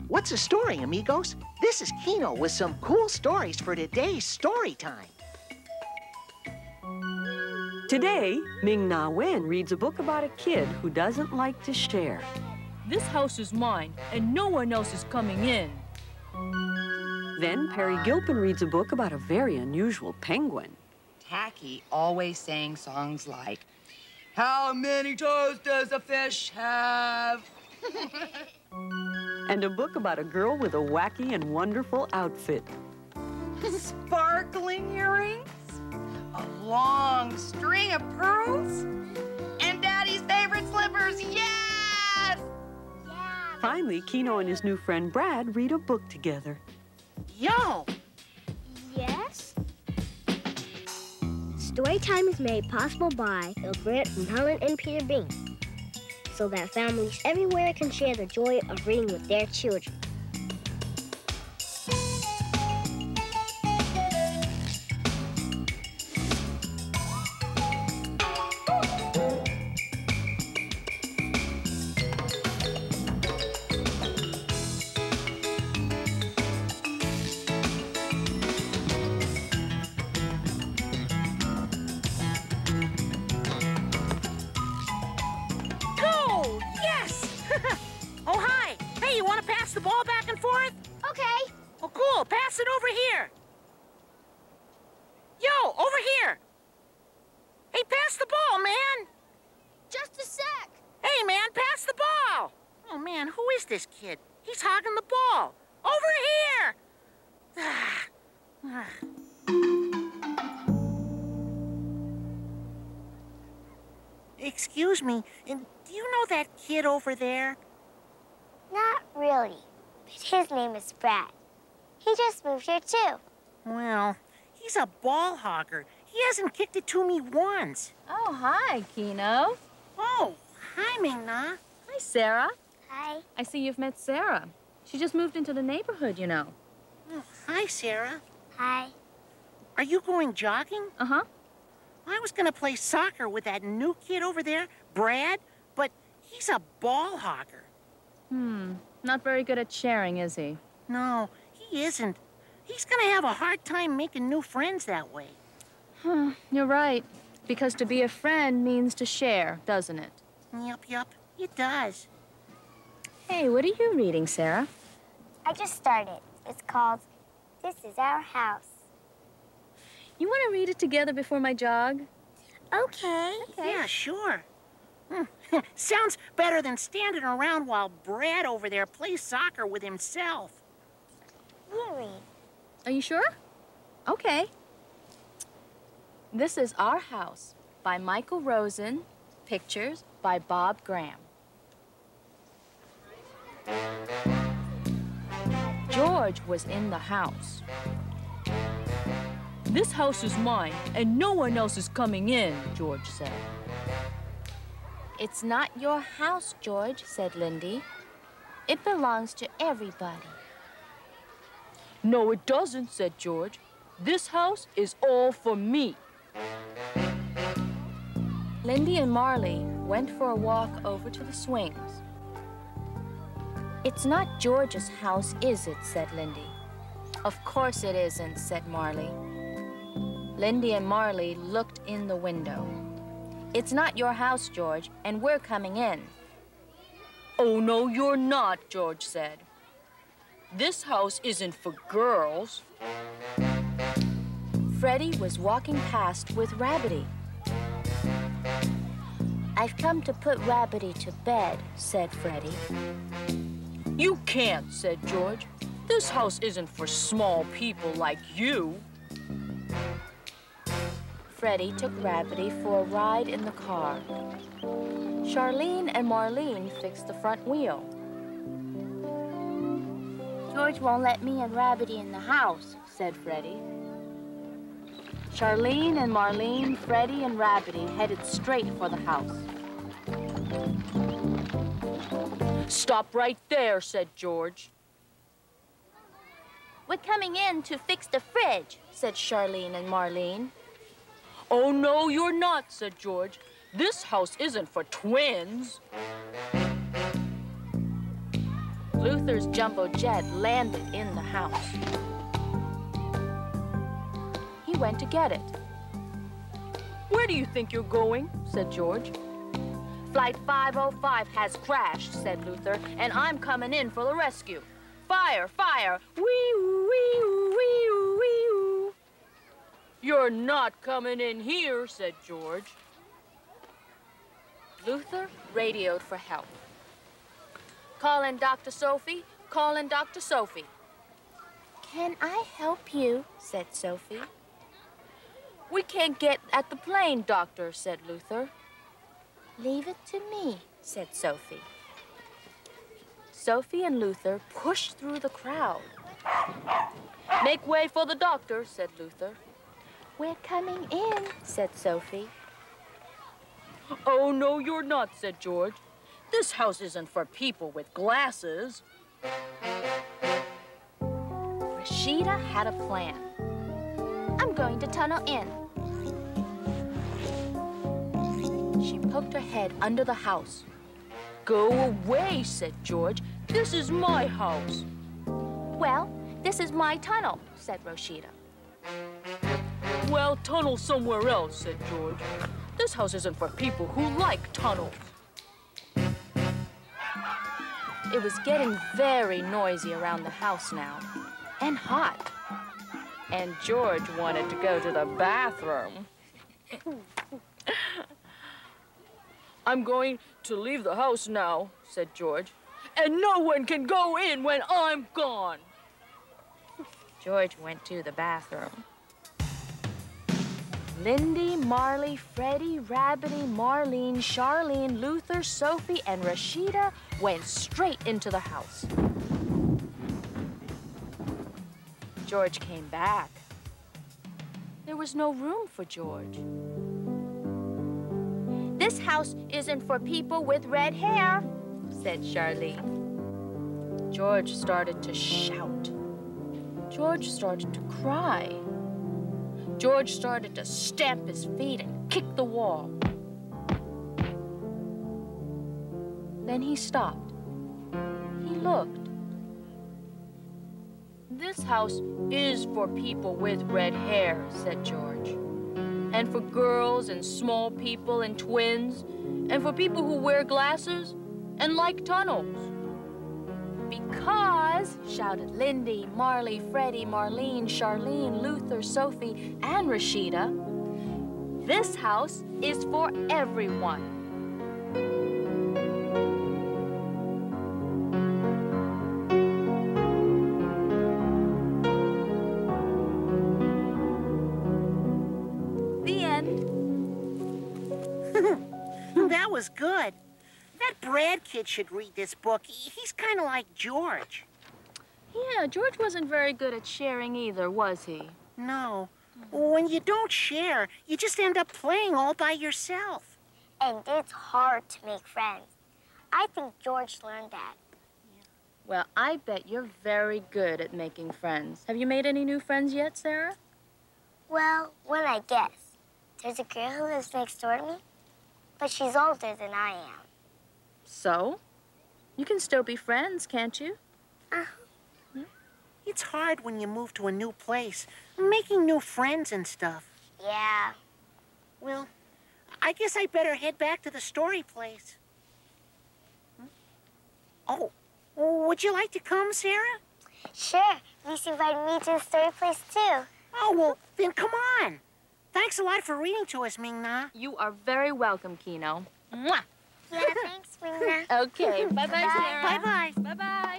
What's a story, amigos? This is Kino with some cool stories for today's story time. Today, Ming Na Wen reads a book about a kid who doesn't like to share. This house is mine, and no one else is coming in. Then Peri Gilpin reads a book about a very unusual penguin. Tacky always sang songs like, "How many toes does a fish have?" And a book about a girl with a wacky and wonderful outfit. Sparkling earrings, a long string of pearls, and Daddy's favorite slippers. Yes! Yeah. Finally, Kino and his new friend Brad read a book together. Yo! Yes? Storytime is made possible by the grant from Helen and Peter Bain, so that families everywhere can share the joy of reading with their children. Oh, hi! Hey, you want to pass the ball back and forth? Okay. Oh, cool. Pass it over here. Yo, over here. Hey, pass the ball, man. Just a sec. Hey, man, pass the ball. Oh, man, who is this kid? He's hogging the ball. Over here. Excuse me, do you know that kid over there? Not really, but his name is Brad. He just moved here too. Well, he's a ball hogger. He hasn't kicked it to me once. Oh, hi, Kino. Oh, hi, Ming-Na. Hi, Sarah. Hi. I see you've met Sarah. She just moved into the neighborhood, you know. Oh, hi, Sarah. Hi. Are you going jogging? Uh-huh. I was gonna play soccer with that new kid over there, Brad, but he's a ball hogger. Not very good at sharing, is he? No, he isn't. He's gonna have a hard time making new friends that way. You're right. Because to be a friend means to share, doesn't it? Yup, it does. Hey, what are you reading, Sarah? I just started. It's called This Is Our House. You want to read it together before my jog? Okay. Yeah, sure. Sounds better than standing around while Brad over there plays soccer with himself. You read. Are you sure? Okay. This is Our House by Michael Rosen. Pictures by Bob Graham. George was in the house. This house is mine, and no one else is coming in, George said. It's not your house, George, said Lindy. It belongs to everybody. No, it doesn't, said George. This house is all for me. Lindy and Marley went for a walk over to the swings. It's not George's house, is it, said Lindy. Of course it isn't, said Marley. Lindy and Marley looked in the window. It's not your house, George, and we're coming in. Oh, no, you're not, George said. This house isn't for girls. Freddie was walking past with Rabbity. I've come to put Rabbity to bed, said Freddie. You can't, said George. This house isn't for small people like you. Freddie took Rabbity for a ride in the car. Charlene and Marlene fixed the front wheel. George won't let me and Rabbity in the house, said Freddie. Charlene and Marlene, Freddie and Rabbity headed straight for the house. Stop right there, said George. We're coming in to fix the fridge, said Charlene and Marlene. Oh, no, you're not, said George. This house isn't for twins. Luther's jumbo jet landed in the house. He went to get it. "Where do you think you're going?" said George. "Flight 505 has crashed," said Luther, "and I'm coming in for the rescue. Fire, fire, wee-oo, wee-oo, wee-oo, wee-oo." "You're not coming in here," said George. Luther radioed for help. "Calling Dr. Sophie, calling Dr. Sophie." "Can I help you?" said Sophie. "We can't get at the plane, Doctor," said Luther. "Leave it to me," said Sophie. Sophie and Luther pushed through the crowd. "Make way for the doctor," said Luther. "We're coming in," said Sophie. "Oh, no, you're not," said George. "This house isn't for people with glasses." Rashida had a plan. "I'm going to tunnel in." She poked her head under the house. "Go away," said George. "This is my house." "Well, this is my tunnel," said Rashida. "Well, tunnel somewhere else," said George. "This house isn't for people who like tunnels." It was getting very noisy around the house now, and hot. And George wanted to go to the bathroom. "I'm going to leave the house now," said George. "And no one can go in when I'm gone." George went to the bathroom. Lindy, Marley, Freddie, Rabbity, Marlene, Charlene, Luther, Sophie, and Rashida went straight into the house. George came back. There was no room for George. "This house isn't for people with red hair," said Charlene. George started to shout. George started to cry. George started to stamp his feet and kick the wall. Then he stopped. He looked. "This house is for people with red hair," said George. "And for girls and small people and twins, and for people who wear glasses and like tunnels." "Because," shouted Lindy, Marley, Freddie, Marlene, Charlene, Luther, Sophie, and Rashida, "this house is for everyone." The end. That was good. That Brad kid should read this book. He's kind of like George. Yeah, George wasn't very good at sharing either, was he? No. When you don't share, you just end up playing all by yourself. And it's hard to make friends. I think George learned that. Well, I bet you're very good at making friends. Have you made any new friends yet, Sarah? Well, one I guess. There's a girl who lives next door to me, but she's older than I am. So? You can still be friends, can't you? It's hard when you move to a new place, making new friends and stuff. Yeah. Well, I guess I better head back to the story place. Oh, would you like to come, Sarah? Sure. Lisa invited me to the story place, too. Oh, well, then come on. Thanks a lot for reading to us, Ming-Na. You are very welcome, Kino. Mwah! Yeah, thanks, Ming-Na. Okay, bye-bye, Sarah. Bye-bye. Bye-bye.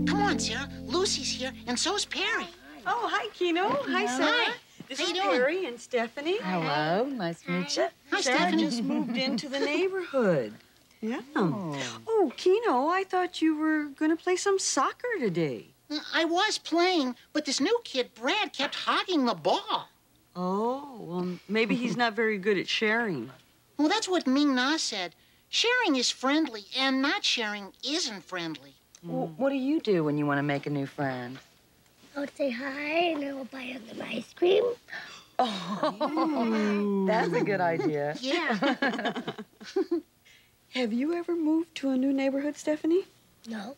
Come on, Sarah. Lucy's here, and so's Perry. Oh, hi, Kino. Hi, Sarah. Hi. This How is you doing? Perry and Stephanie. Hello, nice to meet you. Hi, Sarah Stephanie. just moved into the neighborhood. Yeah. Oh, Kino, I thought you were going to play some soccer today. I was playing, but this new kid, Brad, kept hogging the ball. Oh, well, maybe he's not very good at sharing. Well, that's what Ming-Na said. Sharing is friendly, and not sharing isn't friendly. Well, what do you do when you want to make a new friend? I'll say hi, and I'll buy them ice cream. Oh, that's a good idea. Yeah. Have you ever moved to a new neighborhood, Stephanie? No,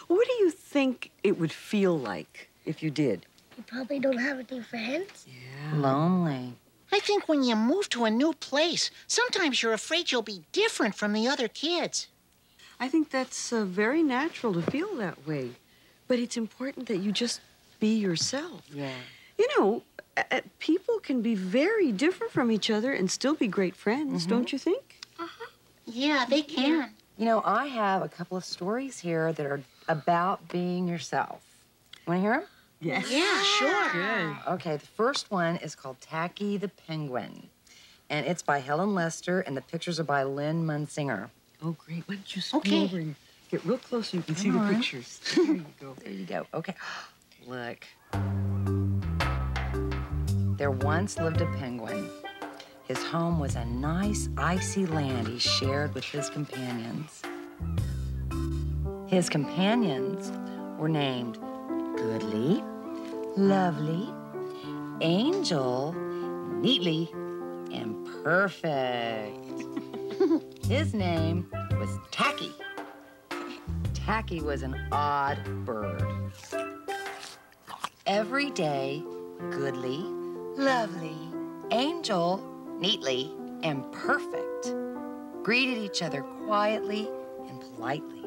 What do you think it would feel like if you did? you probably don't have any friends. Yeah. Lonely. I think when you move to a new place, sometimes you're afraid you'll be different from the other kids. I think that's very natural to feel that way. But it's important that you just be yourself. Yeah. You know, people can be very different from each other and still be great friends, don't you think? Yeah, they can. You know, I have a couple of stories here that are about being yourself. Want to hear them? Yes. Yeah, sure. Good. Okay, the first one is called Tacky the Penguin. And it's by Helen Lester, and the pictures are by Lynn Munsinger. Oh, great. Why don't you scoot Okay. over and get real close so you can see Come the on. pictures. There you go. There you go. Okay. Look. There once lived a penguin. His home was a nice, icy land he shared with his companions. His companions were named Goodly, Lovely, Angel, Neatly, and Perfect. His name was Tacky. Tacky was an odd bird. Every day, Goodly, Lovely, Angel, Neatly, and Perfect greeted each other quietly and politely.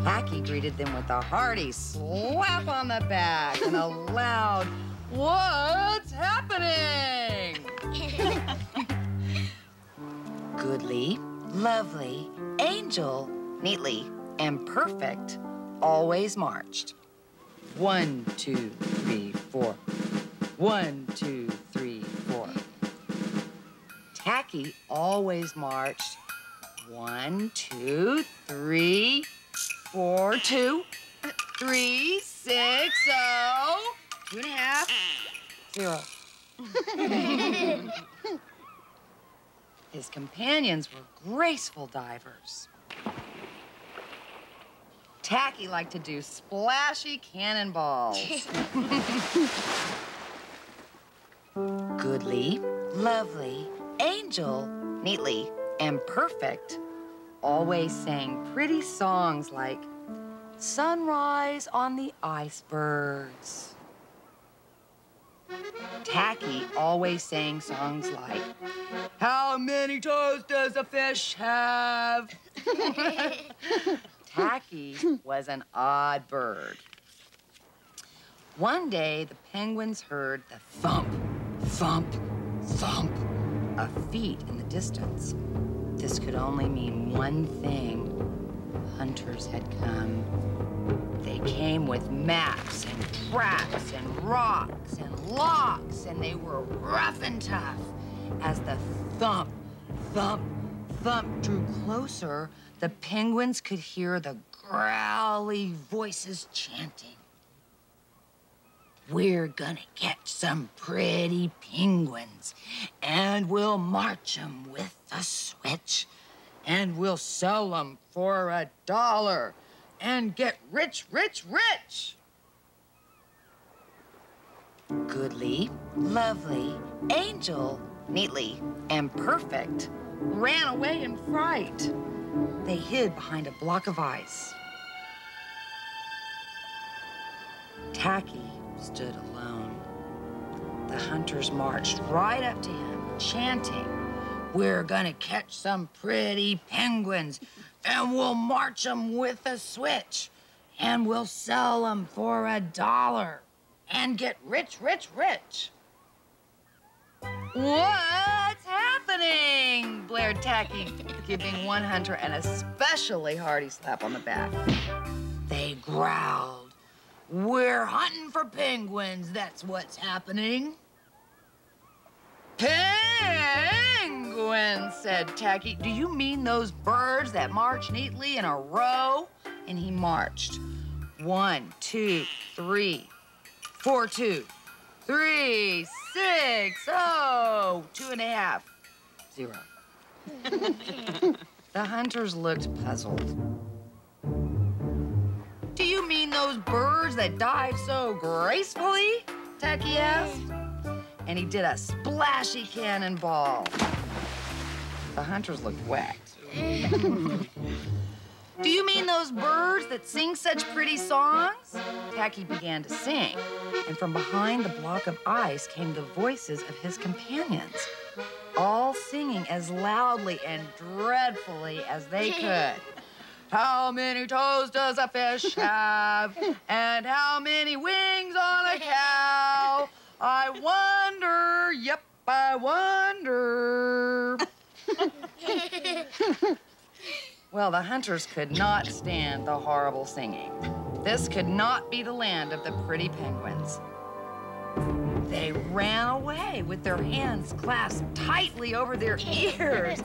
Tacky greeted them with a hearty slap on the back and a loud, "What's happening?" Goodly, Lovely, Angel, Neatly, and Perfect always marched. 1, 2, 3, 4. 1, 2, 3, 4. Tacky always marched 1, 2, 3, 4, 2, 3, 6, 0, 2.5, 0. His companions were graceful divers. Tacky liked to do splashy cannonballs. Goodly, Lovely, Angel, Neatly, and Perfect always sang pretty songs like Sunrise on the Icebergs. Tacky always sang songs like How many toes does a fish have? Tacky was an odd bird. One day, the penguins heard the thump, thump, thump of feet in the distance. This could only mean one thing. Hunters had come. They came with maps and traps and rocks and locks, and they were rough and tough. As the thump, thump, thump drew closer, the penguins could hear the growly voices chanting. We're gonna catch some pretty penguins, and we'll march 'em with a switch, and we'll sell 'em for $1 and get rich, rich, rich. Goodly, Lovely, Angel, Neatly, and Perfect ran away in fright. They hid behind a block of ice. Tacky stood alone. The hunters marched right up to him, chanting, We're gonna catch some pretty penguins, and we'll march them with a switch, and we'll sell them for $1 and get rich, rich, rich. What's happening? Blared Tacky, giving one hunter an especially hearty slap on the back. They growled, We're hunting for penguins, that's what's happening. Penguins, said Tacky. Do you mean those birds that march neatly in a row? And he marched. 1, 2, 3, 4, 2, 3, 6, 0, 2.5, 0. The hunters looked puzzled. Do you mean those birds that dive so gracefully? Tacky asked. And he did a splashy cannonball. The hunters looked wet. Do you mean those birds that sing such pretty songs? Tacky began to sing, and from behind the block of ice came the voices of his companions, all singing as loudly and dreadfully as they could. How many toes does a fish have? And how many wings on a cow? I wonder, yep, I wonder. Well, the hunters could not stand the horrible singing. This could not be the land of the pretty penguins. They ran away with their hands clasped tightly over their ears,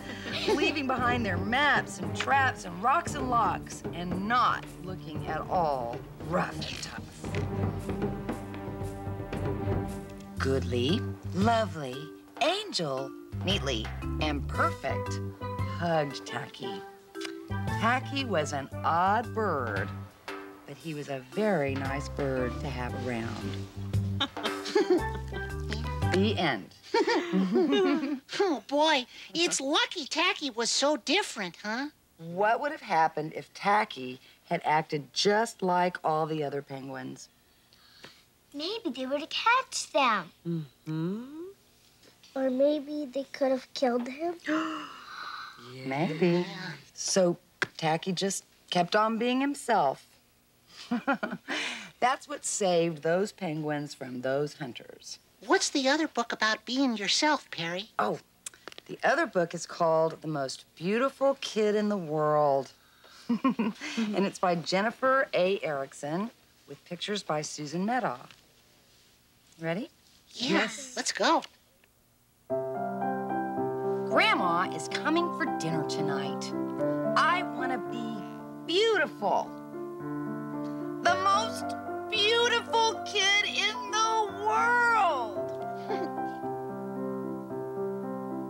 leaving behind their maps and traps and rocks and locks, and not looking at all rough and tough. Goodly, lovely, angel, neatly, and perfect hugged Tacky. Tacky was an odd bird, but he was a very nice bird to have around. The end. Oh, boy, it's lucky Tacky was so different, huh? What would have happened if Tacky had acted just like all the other penguins? Maybe they would have catch them. Mm-hmm. Or maybe they could have killed him. Yeah. Maybe. So Tacky just kept on being himself. That's what saved those penguins from those hunters. What's the other book about being yourself, Peri? Oh, the other book is called The Most Beautiful Kid in the World. And it's by Jennifer A. Erickson with pictures by Susan Meadow. Ready? Yeah, yes. Let's go. Grandma is coming for dinner tonight. I want to be beautiful. The most beautiful kid in the world.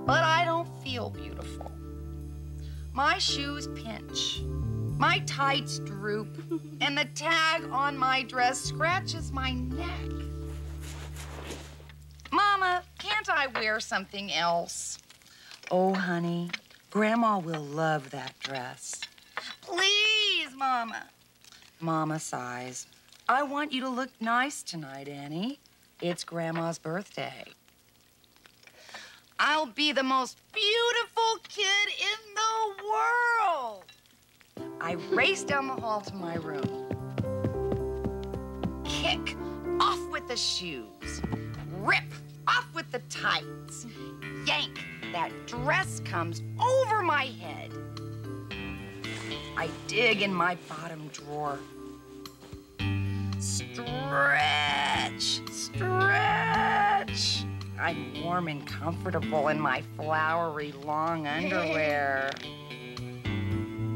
But I don't feel beautiful. My shoes pinch. My tights droop. And the tag on my dress scratches my neck. Mama, can't I wear something else? Oh, honey, Grandma will love that dress. Please, Mama. Mama sighs. I want you to look nice tonight, Annie. It's Grandma's birthday. I'll be the most beautiful kid in the world. I race down the hall to my room. Kick off with the shoes. Rip off with the tights. Yank, that dress comes over my head. I dig in my bottom drawer. Stretch, stretch. I'm warm and comfortable in my flowery long underwear.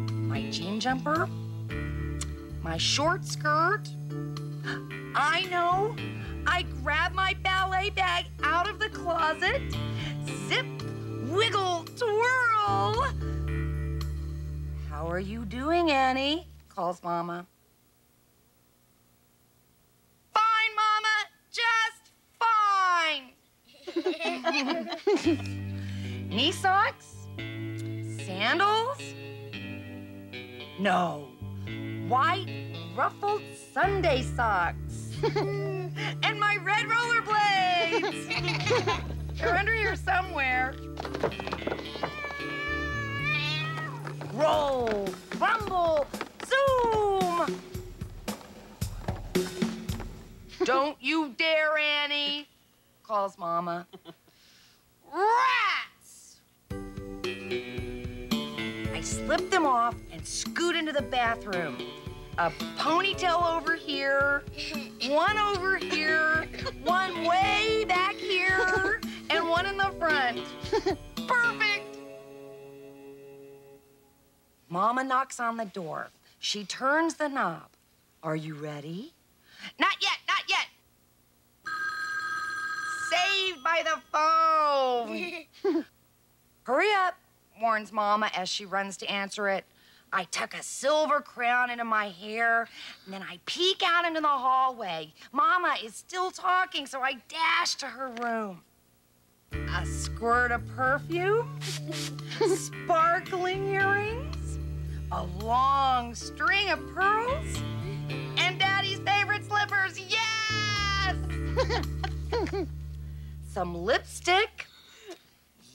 My jean jumper, my short skirt. I know. I grab my ballet bag out of the closet. Zip, wiggle, twirl. How are you doing, Annie? Calls Mama. Fine, Mama, just fine. Knee socks? Sandals? No, white ruffled Sunday socks. And my red rollerblades. They're under here somewhere. Roll, rumble, zoom. Don't you dare, Annie, calls Mama. Rats! I slip them off and scoot into the bathroom. A ponytail over here, one over here, one way back here, and one in the front. Perfect! Mama knocks on the door. She turns the knob. Are you ready? Not yet, not yet. Saved by the phone. Hurry up, warns Mama as she runs to answer it. I tuck a silver crown into my hair, and then I peek out into the hallway. Mama is still talking, so I dash to her room. A squirt of perfume, sparkling earrings, a long string of pearls, and Daddy's favorite slippers. Yes! Some lipstick.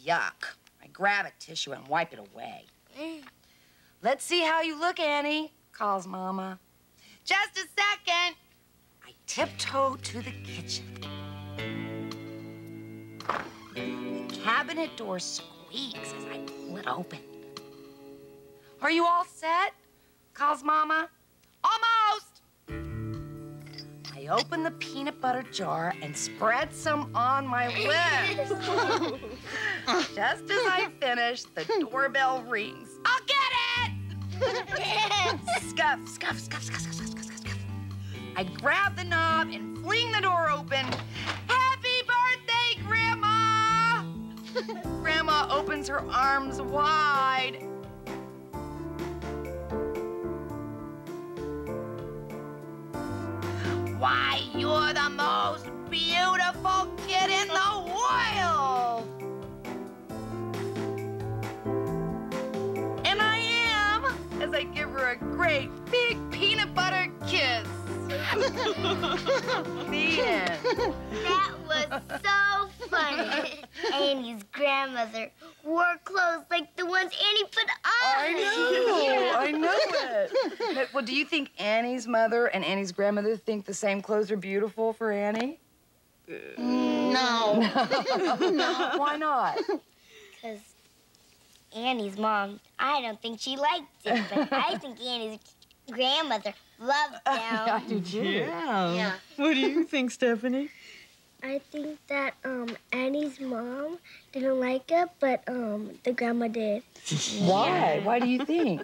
Yuck. I grab a tissue and wipe it away. Let's see how you look, Annie, calls Mama. Just a second. I tiptoe to the kitchen. The cabinet door squeaks as I pull it open. Are you all set? Calls Mama. Almost. I open the peanut butter jar and spread some on my lips. Just as I finish, the doorbell rings. I'll get it! Scuff, scuff, scuff, scuff, scuff, scuff, scuff, scuff. I grab the knob and fling the door open. Happy birthday, Grandma! Grandma opens her arms wide. Why, you're the most beautiful kid in the world! And I am, as I give her a great big peanut butter kiss. The end. That was so funny. Annie's grandmother wore clothes like the ones Annie put on. I know it. Well, do you think Annie's mother and Annie's grandmother think the same clothes are beautiful for Annie? No. No. Why not? Because Annie's mom, I don't think she liked it, but I think Annie's grandmother loved them. I do too. Yeah. What do you think, Stephanie? I think that Annie's mom didn't like it, but the grandma did. Why? Why do you think?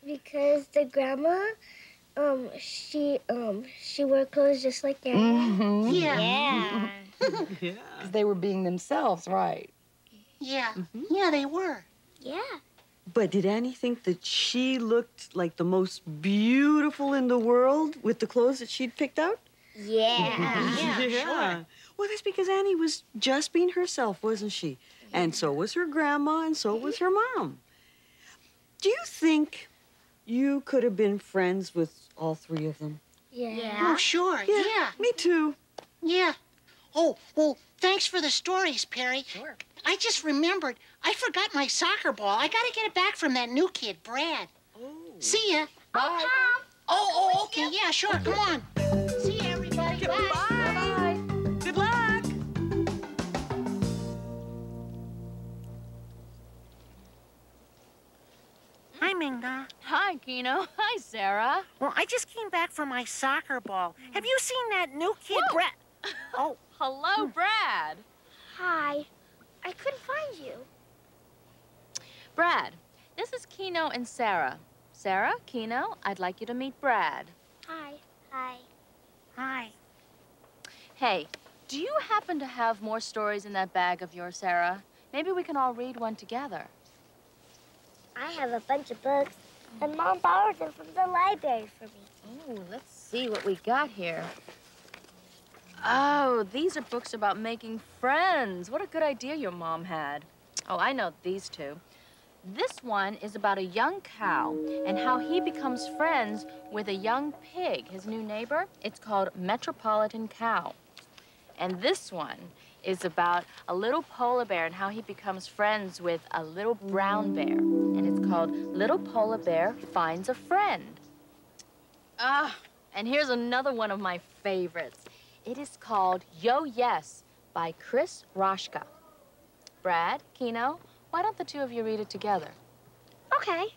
Because the grandma, she wore clothes just like Annie. Mm-hmm. Yeah. Because they were being themselves, right? Yeah. Yeah, they were. Yeah. But did Annie think that she looked like the most beautiful in the world with the clothes that she'd picked out? Yeah. Sure. Well, that's because Annie was just being herself, wasn't she? And so was her grandma, and so was her mom. Do you think you could have been friends with all three of them? Yeah. Oh, sure. Yeah. Me too. Yeah. Oh, well, thanks for the stories, Perry. Sure. I just remembered. I forgot my soccer ball. I gotta get it back from that new kid, Brad. Oh. See ya. Bye. Oh, okay. Yeah, sure. Come on. See ya, everybody. Bye. Bye. Good luck. Hi, Minga. Hi, Kino. Hi, Sarah. Well, I just came back from my soccer ball. Have you seen that new kid, Whoa. Brad? Oh. Hello, Brad. Hi. I couldn't find you. Brad, this is Kino and Sarah. Sarah, Kino, I'd like you to meet Brad. Hi. Hi. Hi. Hey, do you happen to have more stories in that bag of yours, Sarah? Maybe we can all read one together. I have a bunch of books, and Mom borrowed them from the library for me. Oh, let's see what we got here. Oh, these are books about making friends. What a good idea your mom had. Oh, I know these two. This one is about a young cow and how he becomes friends with a young pig, his new neighbor. It's called Metropolitan Cow. And this one is about a little polar bear and how he becomes friends with a little brown bear. And it's called Little Polar Bear Finds a Friend. And here's another one of my favorites. It is called Yo Yes by Chris Roshka. Brad, Kino, why don't the two of you read it together? Okay.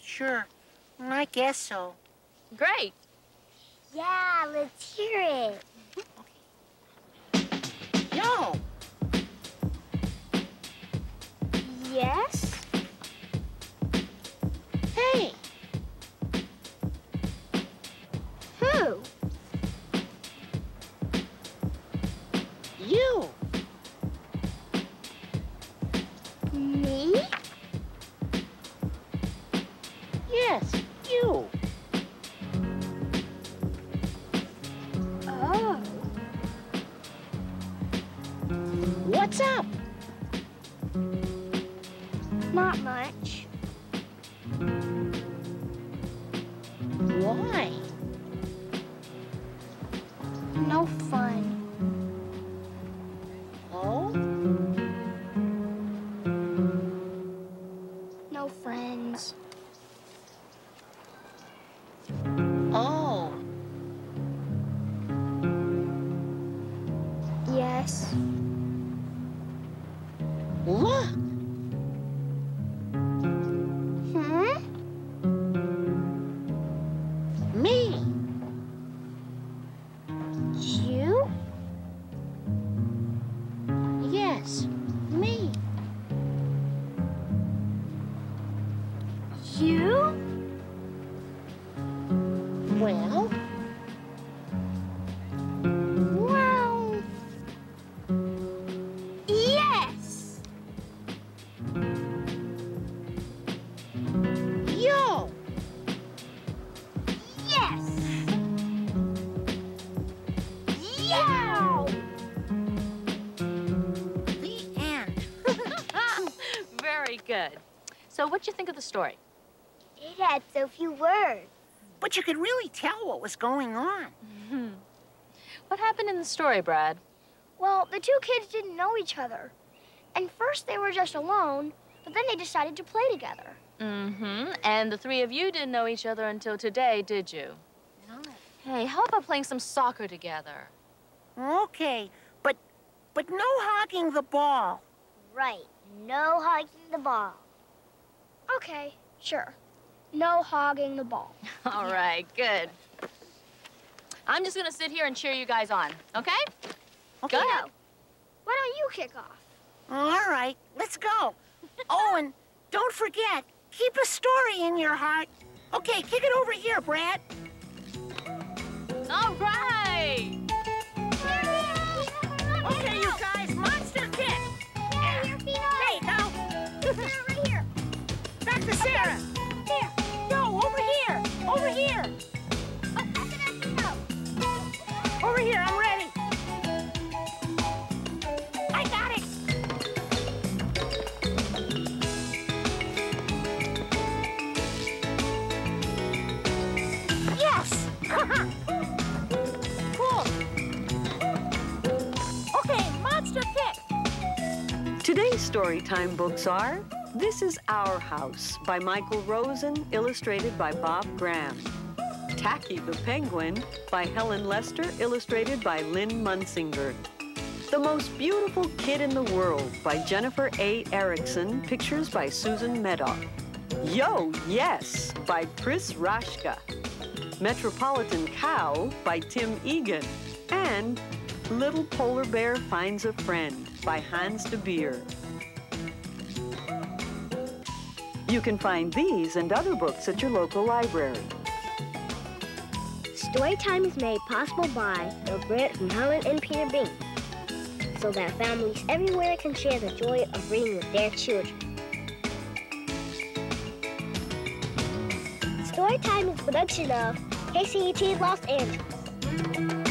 Sure. I guess so. Great. Yeah, let's hear it. Yo. Yes? Hey. Who? You. Me? Not much. Why? No fun. Oh? No friends. Oh. Yes. Look. Me. You? Yes, me. You? Well, Well, yes. yo. Yes. Yow. The end. Very good. So what'd you think of the story? It had so few words. But you could really tell what was going on. What happened in the story, Brad? Well, the two kids didn't know each other. And first they were just alone, but then they decided to play together. And the three of you didn't know each other until today, did you? No. Hey, how about playing some soccer together? Okay, but no hogging the ball. Right. No hogging the ball. Okay, sure. No hogging the ball. All right, good. I'm just gonna sit here and cheer you guys on, okay? Okay. Go ahead. Why don't you kick off? All right, let's go. Oh, and don't forget, keep a story in your heart. Okay, kick it over here, Brad. All right. Okay, you guys, monster kick. Yeah, here, Kino. Hey, now. Right here. Back to Sarah. Here. No, over here. Over here. Oh, pass it on, Kino. Over here, I'm ready. I got it. Yes. Cool. Okay, monster kick. Today's Storytime books are This Is Our House by Michael Rosen, illustrated by Bob Graham. Tacky the Penguin by Helen Lester, illustrated by Lynn Munsinger. The Most Beautiful Kid in the World by Jennifer A. Erickson, pictures by Susan Medoff. Yo, Yes by Chris Rashka. Metropolitan Cow by Tim Egan. And Little Polar Bear Finds a Friend by Hans de Beer. You can find these and other books at your local library. Storytime is made possible by the grant from Helen and Peter Bain, so that families everywhere can share the joy of reading with their children. Storytime is a production of KCET Los Angeles.